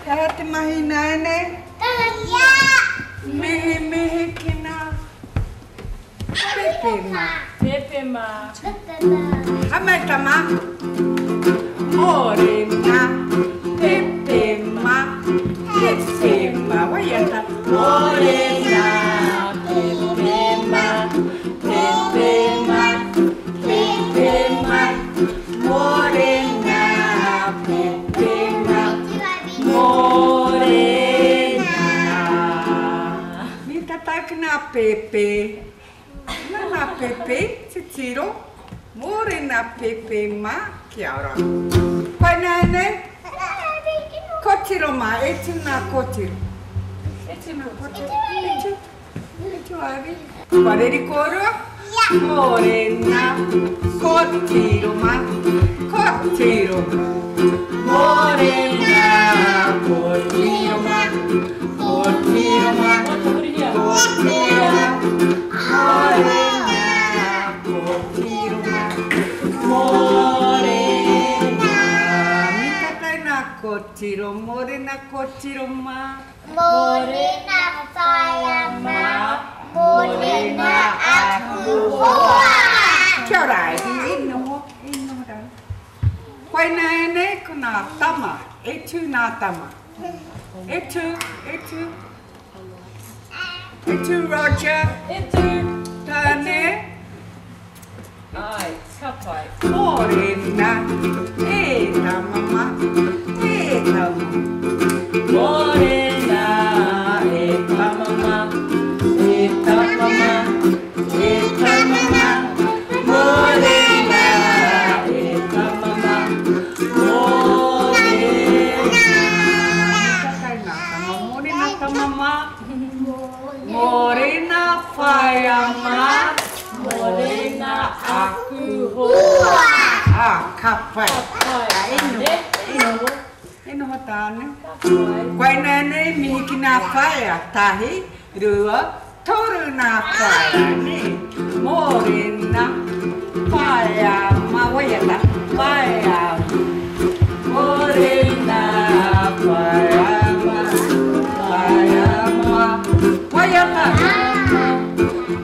Tahati mahina ene. Iya. Mihi kina. Pepe ma. Pepe ma. Hameta ma. Morena. Pepe ma. Pepe ma. Wayata. Morena. Pepe ma. Pepe ma. Pepe ma. Morena. Pepe ma. Morena. Mita takna Pepe. Nana Pepe, Titiro. Morena Pepe ma. Chiara. Panane. Kotiro ma. Etina kotiro. Etina kotiro. Etu abi. Pare di coro? Morena. Kotiro ma. Kotiro. Morena. Kotiro ma. Kotiro ma. Kotiro ma. Morena. Kotiro ma. Morena. Mita taina kotiro. Morena kotiro ma. Morena sayang ma. Morena aku kuat. Kia ora, ino ora. Koe nā ene, ko nā tama. Etu nā tama. Etu. Etu Roger. Etu. Tāne. Ai, kapai. Morena. E tama. E tama. Morena. E tamama. E tamama. E tama. Morena. E tama. Morena tama. Morena whaiama. Morena aku ho. Kapai. Ino tāne. Koe nene mihi ki nā whaia. Tahi, rua, toru nā whaia. Morena whaiama. Waiata. Whaiama. Morena whaiama. Whaiama. Waiata.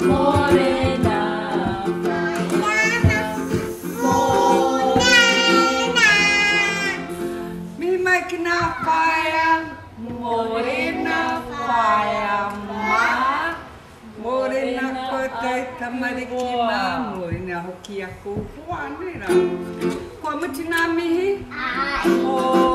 Morena. Mihi mai ki nā whaia. Morena whaiama. Morena koe tai tamariki mā. Morena hoki aku. Huanera. Kua muti nā mihi? Ai. Oh.